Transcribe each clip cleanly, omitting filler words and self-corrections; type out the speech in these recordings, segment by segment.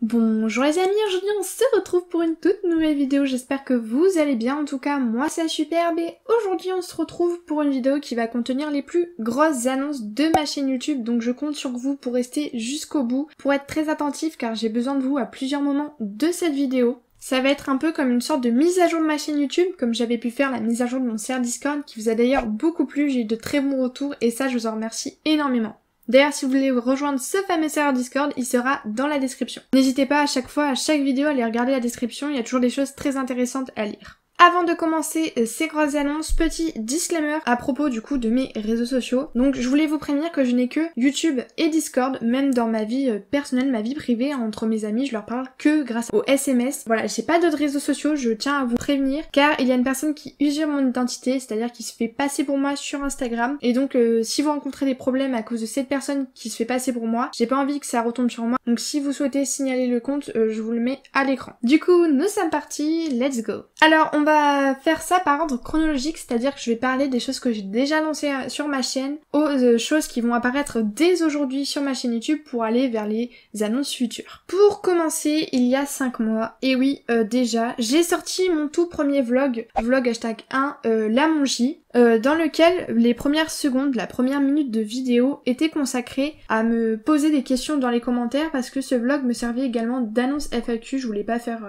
Bonjour les amis, aujourd'hui on se retrouve pour une toute nouvelle vidéo, j'espère que vous allez bien, en tout cas moi c'est superbe et aujourd'hui on se retrouve pour une vidéo qui va contenir les plus grosses annonces de ma chaîne YouTube, donc je compte sur vous pour rester jusqu'au bout, pour être très attentif car j'ai besoin de vous à plusieurs moments de cette vidéo. Ça va être un peu comme une sorte de mise à jour de ma chaîne YouTube, comme j'avais pu faire la mise à jour de mon serveur Discord qui vous a d'ailleurs beaucoup plu, j'ai eu de très bons retours et ça je vous en remercie énormément. D'ailleurs, si vous voulez rejoindre ce fameux serveur Discord, il sera dans la description. N'hésitez pas à chaque fois, à chaque vidéo, à aller regarder la description, il y a toujours des choses très intéressantes à lire. Avant de commencer ces grosses annonces, petit disclaimer à propos du coup de mes réseaux sociaux. Donc je voulais vous prévenir que je n'ai que YouTube et Discord, même dans ma vie personnelle, ma vie privée, entre mes amis, je leur parle que grâce au SMS. Voilà, j'ai pas d'autres réseaux sociaux, je tiens à vous prévenir, car il y a une personne qui usurpe mon identité, c'est-à-dire qui se fait passer pour moi sur Instagram. Et donc si vous rencontrez des problèmes à cause de cette personne qui se fait passer pour moi, j'ai pas envie que ça retombe sur moi. Donc si vous souhaitez signaler le compte, je vous le mets à l'écran. Du coup, nous sommes partis, let's go. Alors on va faire ça par ordre chronologique, c'est-à-dire que je vais parler des choses que j'ai déjà lancées sur ma chaîne aux choses qui vont apparaître dès aujourd'hui sur ma chaîne YouTube pour aller vers les annonces futures. Pour commencer, il y a 5 mois, et oui, déjà, j'ai sorti mon tout premier vlog hashtag 1, la Mongie, dans lequel les premières secondes, la première minute de vidéo était consacrée à me poser des questions dans les commentaires parce que ce vlog me servait également d'annonce FAQ, je voulais pas faire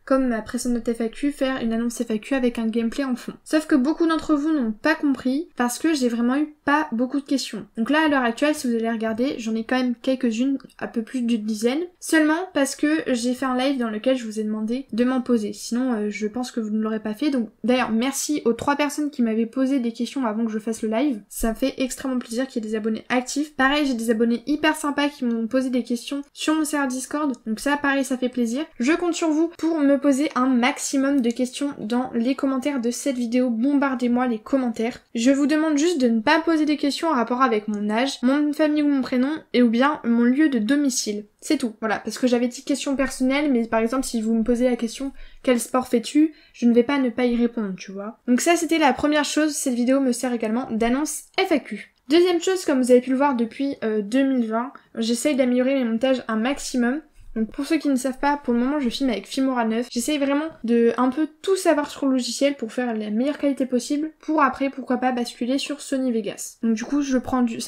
comme ma précédente FAQ, faire une annonce FAQ avec un gameplay en fond. Sauf que beaucoup d'entre vous n'ont pas compris parce que j'ai vraiment eu pas beaucoup de questions. Donc là, à l'heure actuelle, si vous allez regarder, j'en ai quand même quelques-unes, un peu plus d'une dizaine, seulement parce que j'ai fait un live dans lequel je vous ai demandé de m'en poser. Sinon, je pense que vous ne l'aurez pas fait. Donc d'ailleurs, merci aux 3 personnes qui m'avaient posé des questions avant que je fasse le live. Ça me fait extrêmement plaisir qu'il y ait des abonnés actifs. Pareil, j'ai des abonnés hyper sympas qui m'ont posé des questions sur mon serveur Discord. Donc ça, pareil, ça fait plaisir. Je compte sur vous pour me poser un maximum de questions dans les commentaires de cette vidéo. Bombardez-moi les commentaires. Je vous demande juste de ne pas poser des questions en rapport avec mon âge, mon nom de famille ou mon prénom, et ou bien mon lieu de domicile. C'est tout, voilà, parce que j'avais dit questions personnelles, mais par exemple si vous me posez la question quel sport fais-tu, je ne vais pas ne pas y répondre, tu vois. Donc ça c'était la première chose, cette vidéo me sert également d'annonce FAQ. Deuxième chose, comme vous avez pu le voir depuis 2020, j'essaye d'améliorer mes montages un maximum. Donc pour ceux qui ne savent pas, pour le moment je filme avec Filmora 9. J'essaye vraiment de un peu tout savoir sur le logiciel pour faire la meilleure qualité possible, pour après pourquoi pas basculer sur Sony Vegas. Donc du coup ça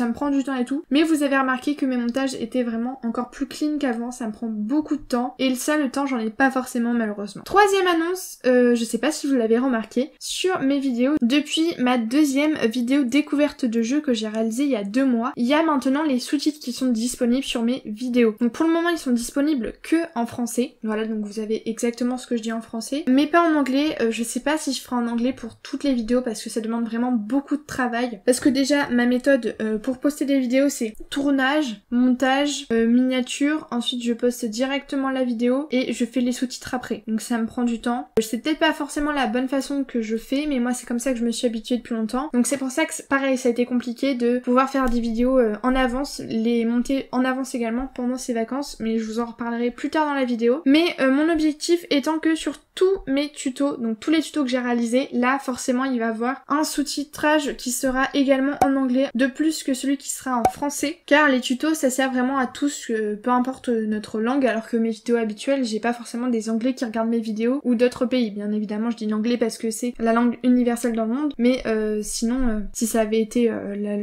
me prend du temps et tout, mais vous avez remarqué que mes montages étaient vraiment encore plus clean qu'avant, ça me prend beaucoup de temps, et ça le temps j'en ai pas forcément malheureusement. Troisième annonce, je sais pas si vous l'avez remarqué, sur mes vidéos, depuis ma deuxième vidéo découverte de jeu que j'ai réalisée il y a 2 mois, il y a maintenant les sous-titres qui sont disponibles sur mes vidéos. Donc pour le moment ils sont disponibles que en français, voilà, donc vous avez exactement ce que je dis en français, mais pas en anglais. Je sais pas si je ferai en anglais pour toutes les vidéos parce que ça demande vraiment beaucoup de travail, parce que déjà ma méthode pour poster des vidéos c'est tournage, montage, miniature, ensuite je poste directement la vidéo et je fais les sous-titres après, donc ça me prend du temps. Je sais peut-être pas forcément la bonne façon que je fais, mais moi c'est comme ça que je me suis habituée depuis longtemps, donc c'est pour ça que pareil ça a été compliqué de pouvoir faire des vidéos en avance, les monter en avance également pendant ces vacances, mais je vous en reparlerai plus tard dans la vidéo. Mais mon objectif étant que sur tous mes tutos, donc tous les tutos que j'ai réalisés, là forcément il va y avoir un sous-titrage qui sera également en anglais, de plus que celui qui sera en français, car les tutos ça sert vraiment à tous, peu importe notre langue, alors que mes vidéos habituelles, j'ai pas forcément des anglais qui regardent mes vidéos, ou d'autres pays, bien évidemment je dis l'anglais parce que c'est la langue universelle dans le monde, mais sinon si ça avait été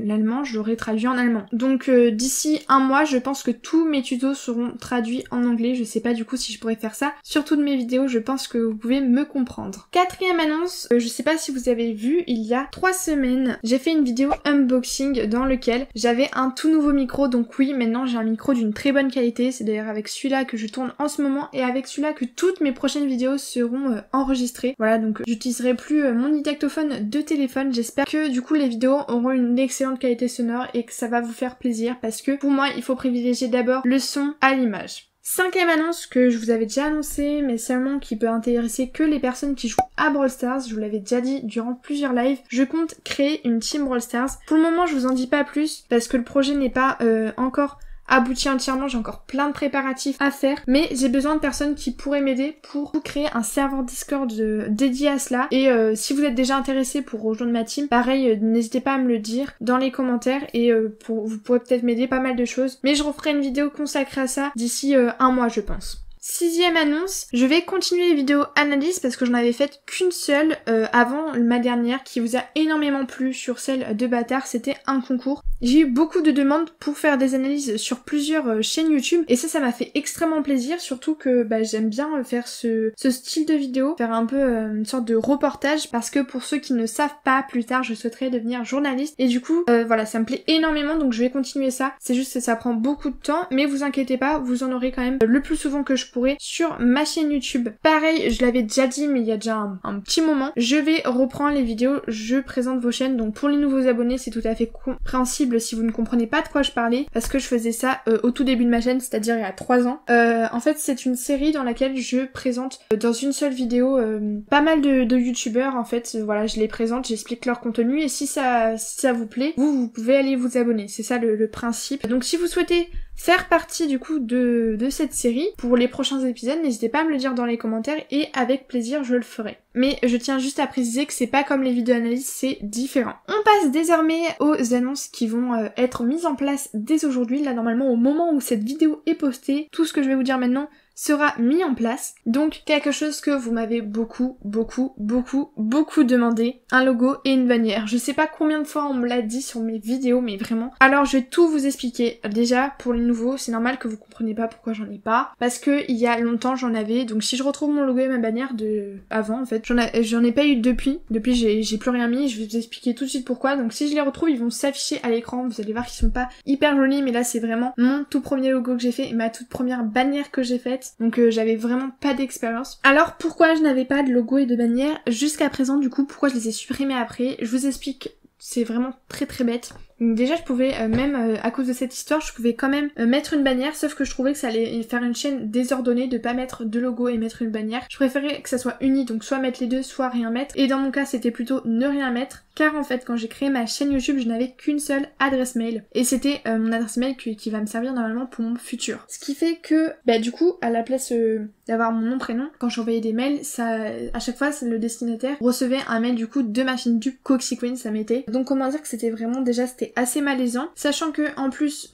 l'allemand, je l'aurais traduit en allemand. Donc d'ici 1 mois, je pense que tous mes tutos seront traduits en anglais, je sais pas du coup si je pourrais faire ça. Sur toutes mes vidéos, je pense que vous pouvez me comprendre. Quatrième annonce, je sais pas si vous avez vu, il y a 3 semaines, j'ai fait une vidéo unboxing dans lequel j'avais un tout nouveau micro, donc oui, maintenant j'ai un micro d'une très bonne qualité, c'est d'ailleurs avec celui-là que je tourne en ce moment et avec celui-là que toutes mes prochaines vidéos seront enregistrées. Voilà, donc j'utiliserai plus mon dictaphone de téléphone, j'espère que du coup les vidéos auront une excellente qualité sonore et que ça va vous faire plaisir parce que pour moi, il faut privilégier d'abord le son à l'image. 5e annonce que je vous avais déjà annoncé, mais seulement qui peut intéresser que les personnes qui jouent à Brawl Stars, je vous l'avais déjà dit durant plusieurs lives, je compte créer une team Brawl Stars. Pour le moment je vous en dis pas plus parce que le projet n'est pas encore abouti entièrement, j'ai encore plein de préparatifs à faire, mais j'ai besoin de personnes qui pourraient m'aider pour créer un serveur Discord dédié à cela, et si vous êtes déjà intéressé pour rejoindre ma team, pareil, n'hésitez pas à me le dire dans les commentaires, et vous pourrez peut-être m'aider pas mal de choses, mais je referai une vidéo consacrée à ça d'ici 1 mois je pense. 6e annonce, je vais continuer les vidéos analyse parce que j'en avais fait qu'une seule avant ma dernière qui vous a énormément plu sur celle de Bâtard, c'était un concours. J'ai eu beaucoup de demandes pour faire des analyses sur plusieurs chaînes YouTube et ça m'a fait extrêmement plaisir, surtout que j'aime bien faire ce style de vidéo, faire un peu une sorte de reportage parce que pour ceux qui ne savent pas, plus tard je souhaiterais devenir journaliste et du coup voilà, ça me plaît énormément donc je vais continuer ça. C'est juste que ça prend beaucoup de temps mais vous inquiétez pas, vous en aurez quand même le plus souvent que je pourrai sur ma chaîne YouTube. Pareil, je l'avais déjà dit mais il y a déjà un petit moment, je vais reprendre les vidéos, je présente vos chaînes, donc pour les nouveaux abonnés c'est tout à fait compréhensible si vous ne comprenez pas de quoi je parlais parce que je faisais ça au tout début de ma chaîne, c'est-à-dire il y a 3 ans. En fait c'est une série dans laquelle je présente dans une seule vidéo pas mal de youtubeurs en fait, voilà, je les présente, j'explique leur contenu et si ça vous plaît, vous pouvez aller vous abonner, c'est ça le principe. Donc si vous souhaitez faire partie du coup de cette série pour les prochains épisodes, n'hésitez pas à me le dire dans les commentaires et avec plaisir je le ferai. Mais je tiens juste à préciser que c'est pas comme les vidéos analyses, c'est différent. On passe désormais aux annonces qui vont être mises en place dès aujourd'hui. Là normalement au moment où cette vidéo est postée, tout ce que je vais vous dire maintenant sera mis en place. Donc quelque chose que vous m'avez beaucoup demandé, un logo et une bannière. Je sais pas combien de fois on me l'a dit sur mes vidéos, mais vraiment. Alors je vais tout vous expliquer. Déjà pour les nouveaux, c'est normal que vous compreniez pas pourquoi j'en ai pas, parce que il y a longtemps j'en avais, donc si je retrouve mon logo et ma bannière de avant en fait, j'en ai pas eu depuis j'ai plus rien mis, je vais vous expliquer tout de suite pourquoi. Donc si je les retrouve, ils vont s'afficher à l'écran, vous allez voir qu'ils sont pas hyper jolis, mais là c'est vraiment mon tout premier logo que j'ai fait et ma toute première bannière que j'ai faite. Donc j'avais vraiment pas d'expérience. Alors pourquoi je n'avais pas de logo et de bannière jusqu'à présent, du coup pourquoi je les ai supprimés après, je vous explique, c'est vraiment très bête. Donc déjà je pouvais à cause de cette histoire, je pouvais quand même mettre une bannière, sauf que je trouvais que ça allait faire une chaîne désordonnée de pas mettre de logo et mettre une bannière. Je préférais que ça soit uni, donc soit mettre les deux, soit rien mettre. Et dans mon cas c'était plutôt ne rien mettre, car en fait quand j'ai créé ma chaîne YouTube, je n'avais qu'une seule adresse mail. Et c'était mon adresse mail qui va me servir normalement pour mon futur. Ce qui fait que, du coup, à la place d'avoir mon nom, prénom, quand j'envoyais des mails, ça, à chaque fois le destinataire recevait un mail du coup de ma chaîne YouTube Coxy Queen, ça m'était. Donc comment dire que c'était vraiment c'était assez malaisant, sachant que en plus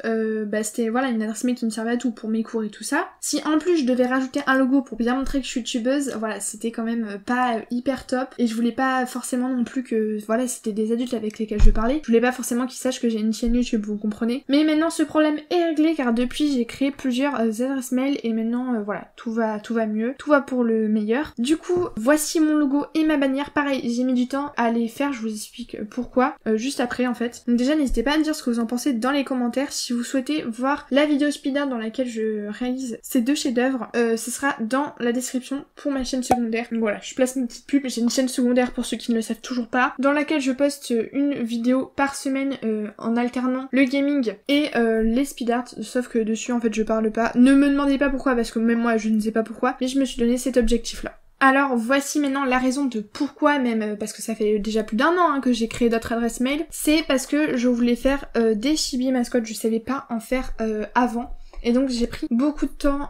c'était voilà une adresse mail qui me servait à tout pour mes cours et tout ça. Si en plus je devais rajouter un logo pour bien montrer que je suis youtubeuse, voilà, c'était quand même pas hyper top et je voulais pas forcément non plus que voilà, c'était des adultes avec lesquels je parlais, je voulais pas forcément qu'ils sachent que j'ai une chaîne YouTube, vous comprenez. Mais maintenant ce problème est réglé car depuis j'ai créé plusieurs adresses mail et maintenant voilà, tout va mieux, tout va pour le meilleur. Du coup voici mon logo et ma bannière, pareil j'ai mis du temps à les faire, je vous explique pourquoi juste après en fait. Donc déjà n'hésitez pas à me dire ce que vous en pensez dans les commentaires. Si vous souhaitez voir la vidéo speed art dans laquelle je réalise ces deux chefs-d'œuvre, ce sera dans la description pour ma chaîne secondaire. Donc voilà, je place une petite pub, j'ai une chaîne secondaire pour ceux qui ne le savent toujours pas, dans laquelle je poste une vidéo par semaine en alternant le gaming et les speed art, sauf que dessus en fait je parle pas. Ne me demandez pas pourquoi parce que même moi je ne sais pas pourquoi, mais je me suis donné cet objectif là. Alors voici maintenant la raison de pourquoi, même parce que ça fait déjà plus d'1 an que j'ai créé d'autres adresses mail, c'est parce que je voulais faire des chibi mascottes, je savais pas en faire avant. Et donc j'ai pris beaucoup de temps,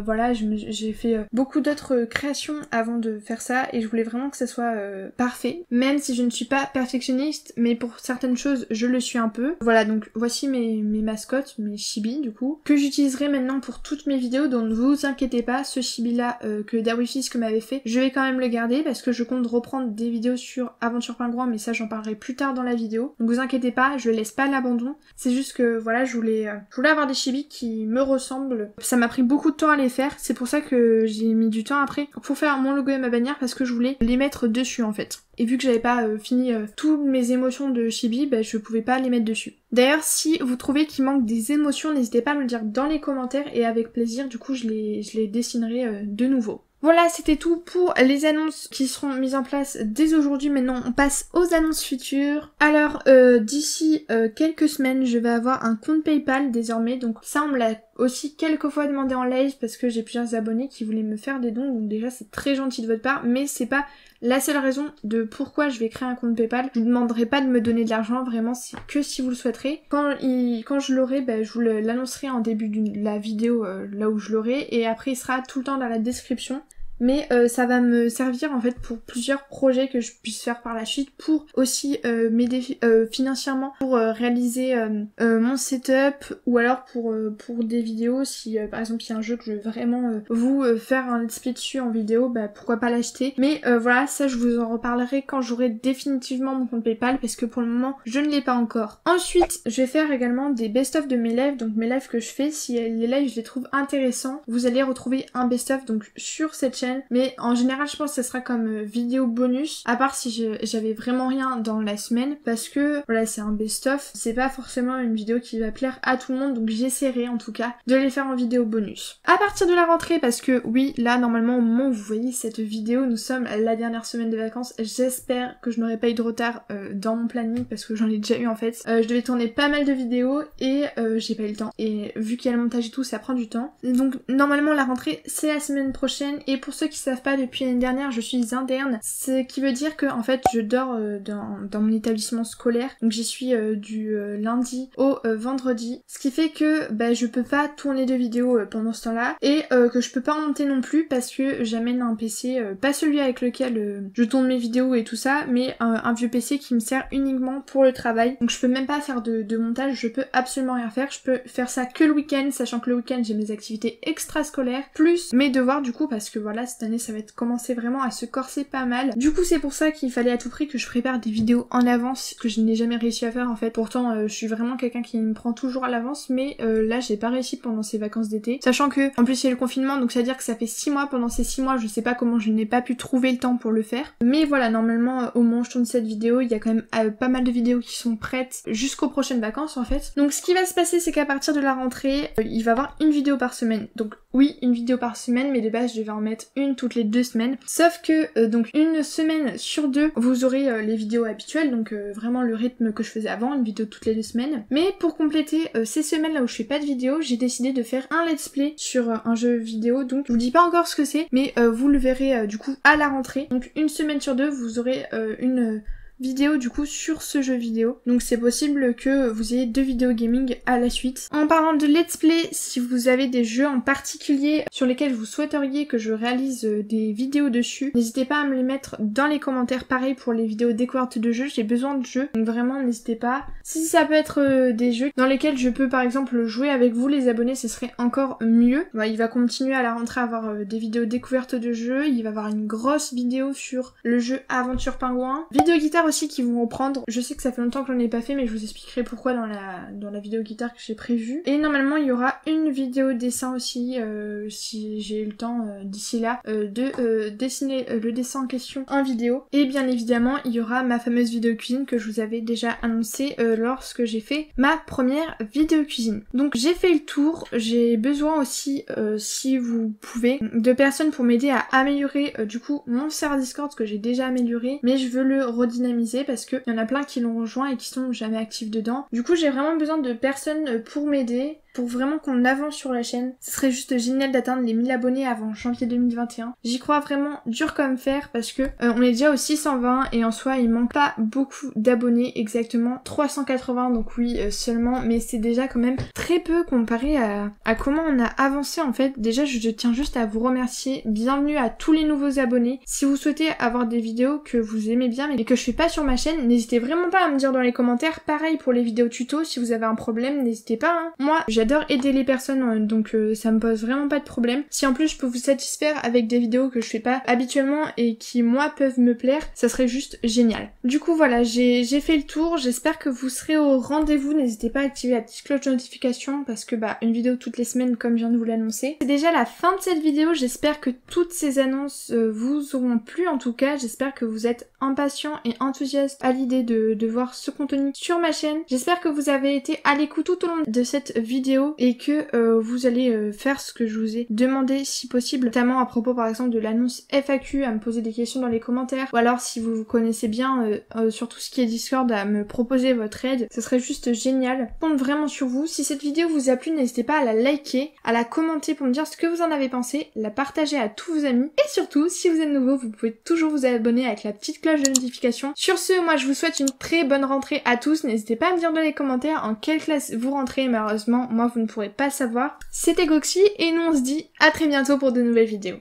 voilà, j'ai fait beaucoup d'autres créations avant de faire ça et je voulais vraiment que ça soit parfait, même si je ne suis pas perfectionniste, mais pour certaines choses je le suis un peu. Voilà, donc voici mes mascottes, mes chibis du coup, que j'utiliserai maintenant pour toutes mes vidéos, donc ne vous inquiétez pas, ce chibi là que Darwifisque m'avait fait, je vais quand même le garder parce que je compte reprendre des vidéos sur Aventure.Grand, mais ça j'en parlerai plus tard dans la vidéo. Donc vous inquiétez pas, je le laisse pas à l'abandon, c'est juste que voilà, je voulais avoir des chibis qui me ressemblent. Ça m'a pris beaucoup de temps à les faire, c'est pour ça que j'ai mis du temps après pour faire mon logo et ma bannière parce que je voulais les mettre dessus en fait. Et vu que j'avais pas fini toutes mes émotions de chibi, je pouvais pas les mettre dessus. D'ailleurs si vous trouvez qu'il manque des émotions, n'hésitez pas à me le dire dans les commentaires et avec plaisir du coup je les dessinerai de nouveau. Voilà, c'était tout pour les annonces qui seront mises en place dès aujourd'hui. Maintenant, on passe aux annonces futures. Alors, d'ici quelques semaines, je vais avoir un compte PayPal désormais. Donc ça, on me l'a aussi quelques fois demandé en live parce que j'ai plusieurs abonnés qui voulaient me faire des dons. Donc déjà, c'est très gentil de votre part, mais c'est pas la seule raison de pourquoi je vais créer un compte PayPal. Je vous demanderai pas de me donner de l'argent, vraiment, c'est que si vous le souhaiterez. Quand je l'aurai, je vous l'annoncerai en début de la vidéo là où je l'aurai, et après il sera tout le temps dans la description. mais ça va me servir en fait pour plusieurs projets que je puisse faire par la suite, pour aussi m'aider financièrement pour réaliser mon setup, ou alors pour des vidéos. Si par exemple il y a un jeu que je veux vraiment vous faire un let's play dessus en vidéo, bah pourquoi pas l'acheter. Mais voilà, ça je vous en reparlerai quand j'aurai définitivement mon compte PayPal, parce que pour le moment je ne l'ai pas encore. Ensuite je vais faire également des best-of de mes lives, donc mes lives que je fais. Si les lives je les trouve intéressants, vous allez retrouver un best-of donc sur cette chaîne, mais en général je pense que ça sera comme vidéo bonus, à part si j'avais vraiment rien dans la semaine, parce que voilà, c'est un best-of, c'est pas forcément une vidéo qui va plaire à tout le monde, donc j'essaierai en tout cas de les faire en vidéo bonus. À partir de la rentrée, parce que oui, là normalement au moment où vous voyez cette vidéo, nous sommes la dernière semaine de vacances, j'espère que je n'aurai pas eu de retard dans mon planning, parce que j'en ai déjà eu en fait. Je devais tourner pas mal de vidéos et j'ai pas eu le temps, et vu qu'il y a le montage et tout, ça prend du temps. Donc normalement la rentrée c'est la semaine prochaine, et pour ceux qui savent pas, depuis l'année dernière je suis interne, ce qui veut dire que en fait je dors dans mon établissement scolaire, donc j'y suis du lundi au vendredi, ce qui fait que bah, je peux pas tourner de vidéos pendant ce temps-là, et que je peux pas en monter non plus, parce que j'amène un PC, pas celui avec lequel je tourne mes vidéos et tout ça, mais un vieux PC qui me sert uniquement pour le travail, donc je peux même pas faire de montage, je peux absolument rien faire, je peux faire ça que le week-end, sachant que le week-end j'ai mes activités extrascolaires, plus mes devoirs du coup, parce que voilà, cette année ça va être commencé vraiment à se corser pas mal. Du coup c'est pour ça qu'il fallait à tout prix que je prépare des vidéos en avance, que je n'ai jamais réussi à faire en fait. Pourtant je suis vraiment quelqu'un qui me prend toujours à l'avance, mais là j'ai pas réussi pendant ces vacances d'été, sachant que en plus il y a le confinement, donc ça veut dire que ça fait 6 mois, pendant ces 6 mois je sais pas comment je n'ai pas pu trouver le temps pour le faire. Mais voilà, normalement au moment où je tourne cette vidéo, il y a quand même pas mal de vidéos qui sont prêtes jusqu'aux prochaines vacances en fait. Donc ce qui va se passer, c'est qu'à partir de la rentrée, il va y avoir une vidéo par semaine. Donc oui, une vidéo par semaine, mais de base je vais en mettre une toutes les 2 semaines. Sauf que donc une semaine sur 2, vous aurez les vidéos habituelles, donc vraiment le rythme que je faisais avant, une vidéo toutes les 2 semaines. Mais pour compléter ces semaines là où je fais pas de vidéo, j'ai décidé de faire un let's play sur un jeu vidéo. Donc je vous dis pas encore ce que c'est, mais vous le verrez du coup à la rentrée. Donc une semaine sur 2, vous aurez une vidéo du coup sur ce jeu vidéo, donc c'est possible que vous ayez 2 vidéos gaming à la suite. En parlant de let's play, si vous avez des jeux en particulier sur lesquels vous souhaiteriez que je réalise des vidéos dessus, n'hésitez pas à me les mettre dans les commentaires. Pareil pour les vidéos découvertes de jeux, j'ai besoin de jeux, donc vraiment n'hésitez pas. Si ça peut être des jeux dans lesquels je peux par exemple jouer avec vous les abonnés, ce serait encore mieux. Bah, il va continuer à la rentrée à avoir des vidéos découvertes de jeux, il va y avoir une grosse vidéo sur le jeu Aventure Pingouin, vidéo guitare aussi qui vont reprendre. Je sais que ça fait longtemps que j'en ai pas fait, mais je vous expliquerai pourquoi dans la vidéo guitare que j'ai prévue. Et normalement il y aura une vidéo dessin aussi, si j'ai eu le temps d'ici là, de dessiner le dessin en question en vidéo. Et bien évidemment il y aura ma fameuse vidéo cuisine que je vous avais déjà annoncé lorsque j'ai fait ma première vidéo cuisine. Donc j'ai fait le tour, j'ai besoin aussi, si vous pouvez, de personnes pour m'aider à améliorer du coup mon serveur Discord que j'ai déjà amélioré, mais je veux le redynamiser parce qu'il y en a plein qui l'ont rejoint et qui sont jamais actifs dedans. Du coup j'ai vraiment besoin de personnes pour m'aider, pour vraiment qu'on avance sur la chaîne. Ce serait juste génial d'atteindre les 1000 abonnés avant janvier 2021. J'y crois vraiment dur comme fer, parce que on est déjà au 620 et en soi il manque pas beaucoup d'abonnés, exactement 380, donc oui seulement, mais c'est déjà quand même très peu comparé à comment on a avancé en fait. Déjà je tiens juste à vous remercier, bienvenue à tous les nouveaux abonnés. Si vous souhaitez avoir des vidéos que vous aimez bien mais que je fais pas sur ma chaîne, n'hésitez vraiment pas à me dire dans les commentaires. Pareil pour les vidéos tuto, si vous avez un problème n'hésitez pas hein. Moi j'adore aider les personnes, donc ça me pose vraiment pas de problème. Si en plus je peux vous satisfaire avec des vidéos que je fais pas habituellement et qui moi peuvent me plaire, ça serait juste génial. Du coup voilà, j'ai fait le tour, j'espère que vous serez au rendez-vous. N'hésitez pas à activer la petite cloche de notification parce que bah une vidéo toutes les semaines comme je viens de vous l'annoncer. C'est déjà la fin de cette vidéo, j'espère que toutes ces annonces vous auront plu. En tout cas j'espère que vous êtes impatients et enthousiastes à l'idée de voir ce contenu sur ma chaîne. J'espère que vous avez été à l'écoute tout au long de cette vidéo et que vous allez faire ce que je vous ai demandé si possible, notamment à propos par exemple de l'annonce FAQ, à me poser des questions dans les commentaires, ou alors si vous connaissez bien sur tout ce qui est Discord, à me proposer votre aide, ce serait juste génial. Je compte vraiment sur vous. Si cette vidéo vous a plu, n'hésitez pas à la liker, à la commenter pour me dire ce que vous en avez pensé, la partager à tous vos amis, et surtout si vous êtes nouveau vous pouvez toujours vous abonner avec la petite cloche de notification. Sur ce, moi je vous souhaite une très bonne rentrée à tous, n'hésitez pas à me dire dans les commentaires en quelle classe vous rentrez, malheureusement moi vous ne pourrez pas le savoir. C'était Goxy et nous on se dit à très bientôt pour de nouvelles vidéos.